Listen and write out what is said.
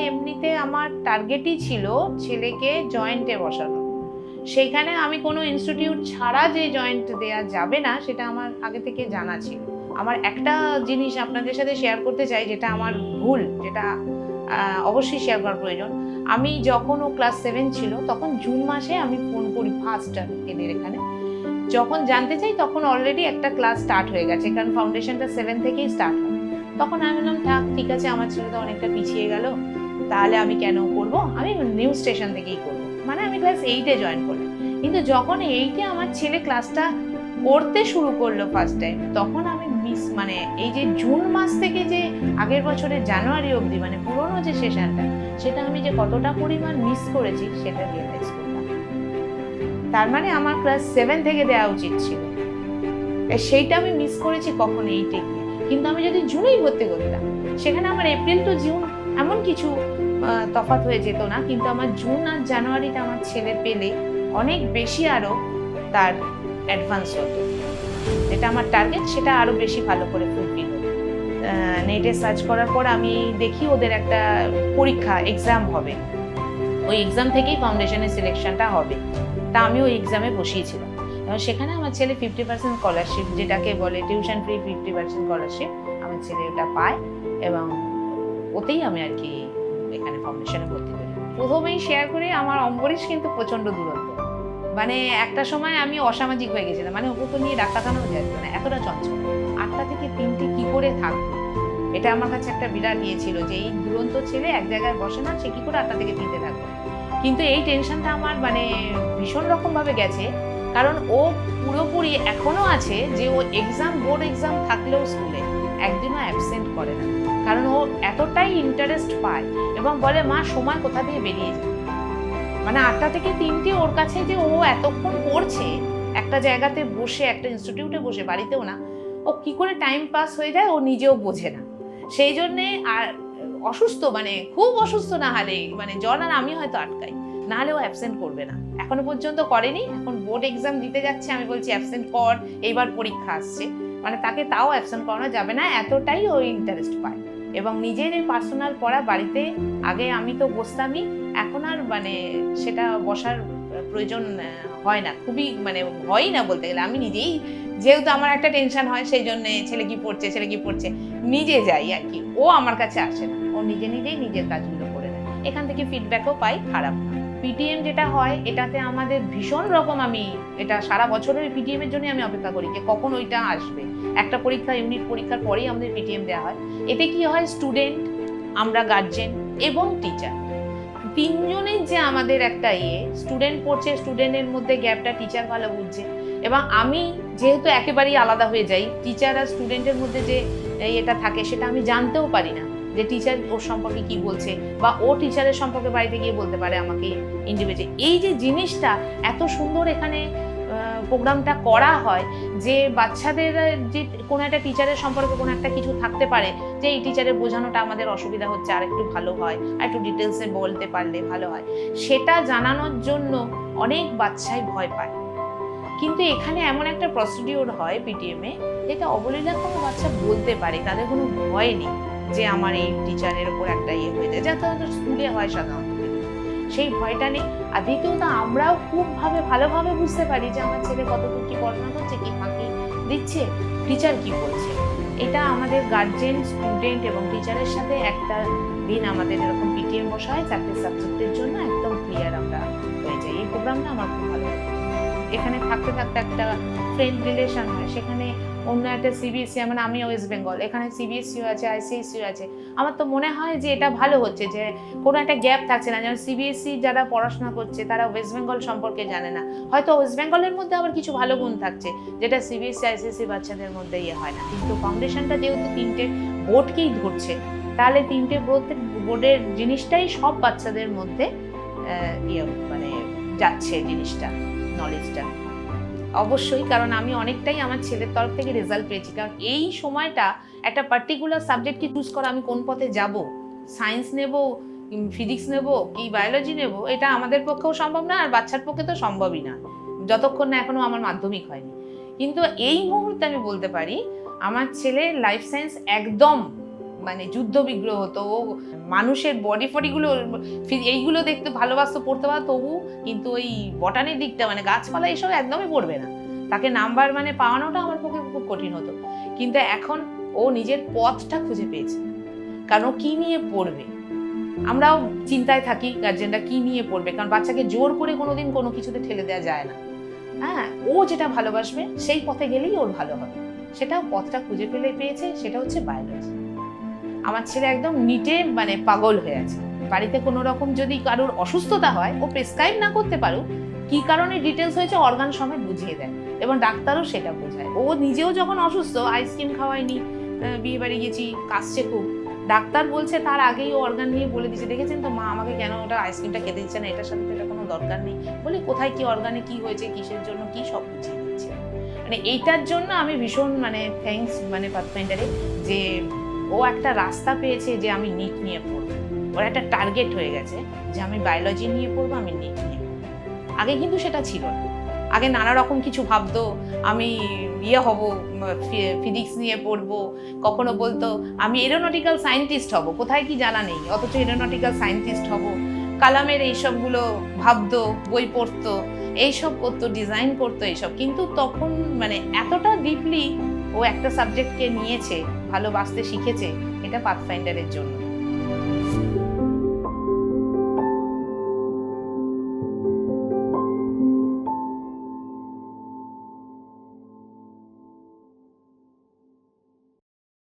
এমনিতে আমার টার্গেটই ছিল ছেলেকে জয়েন্টে বসানো। সেইখানে আমি কোনো ইনস্টিটিউট ছাড়া যে জয়েন্ট দেয়া যাবে না সেটা আমার আগে থেকে জানা ছিল। আমার একটা জিনিস আপনাদের সাথে শেয়ার করতে চাই, যেটা আমার ভুল, যেটা অবশ্যই শেয়ার করার প্রয়োজন। আমি যখন ও ক্লাস 7 ছিল তখন জুন মাসে আমি ফোন করি ফার্স্ট এদের এখানে। যখন জানতে চাই তখন অলরেডি একটা ক্লাস স্টার্ট হয়ে গেছে, কারণ ফাউন্ডেশনটা 7 থেকেই স্টার্ট হয়। তখন আমি বললাম থাক, ঠিক আছে, আমার ছেলে তো অনেকটা পিছিয়ে গেল, তাহলে আমি কেন করব, আমি নিউ স্টেশন থেকেই করবো। মানে আমি ক্লাস 8-এ জয়েন করলাম। কিন্তু যখন 8-এ আমার ছেলে ক্লাসটা করতে শুরু করলো ফার্স্ট টাইম, তখন আমি মানে এই যে জুন মাস থেকে যে আগের বছরের জানুয়ারি অবধি মানে পুরোনো যে সেশনটা, সেটা আমি যে কতটা পরিমাণ মিস করেছি সেটা রিয়েলাইজ করলাম। তার মানে আমার ক্লাস 7 থেকে দেওয়া উচিত ছিল, সেইটা আমি মিস করেছি কখন 8-এ গিয়ে। কিন্তু আমি যদি জুনেই ভর্তি করতাম, সেখানে আমার এপ্রিল টু জুন এমন কিছু তফাৎ হয়ে যেত না, কিন্তু আমার জুন আর জানুয়ারিটা আমার ছেলে পেলে অনেক বেশি আরো তার অ্যাডভান্স হতো। যেটা আমার টার্গেট সেটা আরো বেশি ভালো করে ফুলফিল হতো। নেটে সার্চ করার পর আমি দেখি ওদের একটা পরীক্ষা এক্সাম হবে, ওই এক্সাম থেকেই ফাউন্ডেশনের সিলেকশনটা হবে। তা আমি ওই এক্সামে বসিয়েছিলাম এবং সেখানে আমার ছেলে 50% স্কলারশিপ, যেটাকে বলে টিউশন ফ্রি 50% স্কলারশিপ, আমার ছেলে ওটা পায় এবং ওতেই আমি আর কি এখানে ফাউন্ডেশনে ভর্তি করি। প্রথমেই শেয়ার করে আমার অম্বরীশ কিন্তু প্রচণ্ড দূরত্ব, মানে একটা সময় আমি অসামাজিক হয়ে গেছিলাম, মানে ওকে নিয়ে ডাক্তারখানাও যেত না, এতটা চঞ্চল। 8টা থেকে 3টে কি করে থাকবে, এটা আমার কাছে একটা বিরাট ইয়ে ছিল যে এই দুরন্ত ছেলে এক জায়গায় বসে না, সে কি করে 8টা থেকে 3টে থাকবে। কিন্তু এই টেনশনটা আমার মানে ভীষণ রকমভাবে গেছে, কারণ ও পুরোপুরি এখনো আছে যে ও এক্সাম, বোর্ড এক্সাম থাকলেও স্কুলে একদিনও অ্যাবসেন্ট করে না, কারণ ও এতটাই ইন্টারেস্ট পায় এবং বলে মা সময় কোথা দিয়ে বেরিয়ে যায়। মানে 8টা থেকে 3টে ওর কাছে যে ও এতক্ষণ পড়ছে একটা জায়গাতে বসে, একটা ইনস্টিটিউটে বসে, বাড়িতেও না, ও কি করে টাইম পাস হয়ে যায় ও নিজেও বোঝে না। সেই জন্যে আর অসুস্থ, মানে খুব অসুস্থ না হলে, মানে জ্বর আর আমি হয়তো আটকাই, না হলে ও অ্যাবসেন্ট করবে না, এখনো পর্যন্ত করেনি। এখন বোর্ড এক্সাম দিতে যাচ্ছে, আমি বলছি অ্যাবসেন্ট কর, এইবার পরীক্ষা আসছে, মানে তাকে তাও অ্যাবসেন্ট করানো যাবে না, এতটাই ও ইন্টারেস্ট পায়। এবং নিজের এই পার্সোনাল পড়া বাড়িতে আগে আমি তো বসতামই, এখন আর মানে সেটা বসার প্রয়োজন হয় না, খুবই মানে হয়ই না বলতে গেলে। আমি নিজেই, যেহেতু আমার একটা টেনশন হয়, সেই জন্য ছেলে কি পড়ছে নিজে যাই আর কি, ও আমার কাছে আসে না, ও নিজেই নিজের কাজগুলো করে নেয়। এখান থেকে ফিডব্যাকও পাই, খারাপ না। পিটিএম যেটা হয় এটাতে আমাদের ভীষণ রকম, আমি এটা সারা বছরের পিটিএম এর জন্য আমি অপেক্ষা করি যে কখন ওইটা আসবে। একটা পরীক্ষা, ইউনিট পরীক্ষার পরেই আমাদের পিটিএম দেওয়া হয়। এতে কি হয়, স্টুডেন্ট, আমরা গার্জেন এবং টিচার, তিনজনের যে আমাদের একটা স্টুডেন্ট পড়ছে, স্টুডেন্টের মধ্যে গ্যাপটা টিচার ভালো বুঝছে, এবং আমি যেহেতু একেবারেই আলাদা হয়ে যাই, টিচার আর স্টুডেন্টের মধ্যে যে এটা থাকে সেটা আমি জানতেও পারি না যে টিচার ওর সম্পর্কে কি বলছে, বা ও টিচারের সম্পর্কে বাড়িতে গিয়ে বলতে পারে আমাকে ইন্ডিভিজুয়ালি। এই যে জিনিসটা এত সুন্দর এখানে প্রোগ্রামটা করা হয়, যে বাচ্চাদের যে কোনো একটা টিচারের সম্পর্কে কোনো একটা কিছু থাকতে পারে, যে এই টিচারের বোঝানোটা আমাদের অসুবিধা হচ্ছে, আর একটু ভালো হয়, আর একটু ডিটেলসে বলতে পারলে ভালো হয়, সেটা জানানোর জন্য অনেক বাচ্চাই ভয় পায়। কিন্তু এখানে এমন একটা প্রসিডিওর হয় পিটিএমে, যেটা অবলীলা কোনো বাচ্চা বলতে পারে, তাদের কোনো ভয় নেই যে আমার এই টিচারের উপর একটা হয়ে যায়, যা তো স্কুলে হয় সাধারণত, সেই ভয়টা নেই। আর দ্বিতীয়ত আমরাও ভালোভাবে বুঝতে পারি যে আমার ছেলে কতটুকু কি পড়াশোনা করছে, কি ফাঁকি দিচ্ছে, টিচার কি বলছে। এটা আমাদের গার্জেন, স্টুডেন্ট এবং টিচারের সাথে একটা দিন আমাদের এরকম পিটিএম বসা হয় 4টে সাবজেক্টের জন্য, একদম ক্লিয়ার আমরা হয়ে যাই। এই প্রোগ্রামটা আমার খুব ভালো লাগে। এখানে থাকতে থাকতে একটা ফ্রেন্ড রিলেশন হয়, সেখানে অন্য একটা সিবিএসসি, মানে আমি ওয়েস্ট বেঙ্গল, এখানে সিবিএসসিও আছে, আইসিএসসিও আছে। আমার তো মনে হয় যে এটা ভালো হচ্ছে, যে কোনো একটা গ্যাপ থাকছে না। যেমন সিবিএসসি যারা পড়াশোনা করছে তারা ওয়েস্ট বেঙ্গল সম্পর্কে জানে না, হয়তো ওয়েস্ট বেঙ্গলের মধ্যে আবার কিছু ভালো গুণ থাকছে যেটা সিবিএসসি আইসিএসসি বাচ্চাদের মধ্যে হয় না। কিন্তু ফাউন্ডেশনটা যেহেতু 3টে বোর্ডকেই ধরছে, তাহলে 3টে বোর্ডের জিনিসটাই সব বাচ্চাদের মধ্যে মানে যাচ্ছে জিনিসটা, নলেজটা। অবশ্যই, কারণ আমি অনেকটাই আমার ছেলের তরফ থেকে রেজাল্ট পেয়েছি, কারণ এই সময়টা একটা পার্টিকুলার সাবজেক্টকে চুজ করা, আমি কোন পথে যাব, সায়েন্স নেব, ফিজিক্স নেব কি বায়োলজি নেব, এটা আমাদের পক্ষেও সম্ভব না, আর বাচ্চার পক্ষে তো সম্ভবই না, যতক্ষণ না এখনো আমার মাধ্যমিক হয়নি। কিন্তু এই মুহূর্তে আমি বলতে পারি আমার ছেলে লাইফ সায়েন্স একদম মানে যুদ্ধ বিগ্রহ হতো, ও মানুষের বডি ফডিগুলো এইগুলো দেখতে ভালোবাসতো, পড়তে পারতো, তবু কিন্তু ওই বটানির দিকটা মানে গাছপালা এইসব একদমই পড়বে না। তাকে নাম্বার মানে পাওয়ানোটা আমার পক্ষে খুব কঠিন হতো। কিন্তু এখন ও নিজের পথটা খুঁজে পেয়েছে, কারণ ও কী নিয়ে পড়বে। আমরাও চিন্তায় থাকি গার্জেনরা কী নিয়ে পড়বে, কারণ বাচ্চাকে জোর করে কোনোদিন কোনো কিছুতে ঠেলে দেওয়া যায় না। হ্যাঁ, ও যেটা ভালোবাসবে সেই পথে গেলেই ওর ভালো হবে, সেটাও পথটা খুঁজে পেয়েছে, সেটা হচ্ছে বায়োলজি। আমার ছেলে একদম নিটে মানে পাগল হয়ে আছে। বাড়িতে কোনো রকম যদি কারোর অসুস্থতা হয়, ও প্রেসক্রাইব না করতে পারুক, কি কারণে ডিটেলস হয়েছে অর্গান সমেত বুঝিয়ে দেয়, এবং ডাক্তারও সেটা বোঝায়। ও নিজেও যখন অসুস্থ, আইসক্রিম খাওয়ায়নি, বিয়ে বাড়ি গেছি, কাশছে খুব, ডাক্তার বলছে তার আগেই ও অর্গান নিয়ে বলে দিচ্ছে, দেখেছেন তো মা আমাকে কেন ওটা আইসক্রিমটা খেতে দিচ্ছে না, এটার সাথে তো এটা কোনো দরকার নেই, বলে কোথায় কি অর্গানে কি হয়েছে, কিসের জন্য কি, সব বুঝিয়ে দিচ্ছে। মানে এইটার জন্য আমি ভীষণ মানে থ্যাঙ্কস মানে পাথফাইন্ডারে, যে ও একটা রাস্তা পেয়েছে যে আমি নিট নিয়ে পড়বো, ওর একটা টার্গেট হয়ে গেছে যে আমি বায়োলজি নিয়ে পড়বো, আমি নিট নিয়ে পড়বো। আগে কিন্তু সেটা ছিল না, আগে নানা রকম কিছু ভাবতো, আমি হব, ফিজিক্স নিয়ে পড়বো, কখনো বলতো আমি এরোনটিক্যাল সায়েন্টিস্ট হব, কোথায় কি জানা নেই, অথচ এরোনটিক্যাল সায়েন্টিস্ট হব, কালামের এইসবগুলো ভাবতো, বই পড়তো, এইসব করতো, ডিজাইন করতো এইসব। কিন্তু তখন মানে এতটা ডিপলি ও একটা সাবজেক্টকে নিয়েছে, ভালোবাসতে শিখেছে, এটা পাথফাইন্ডারের জন্য।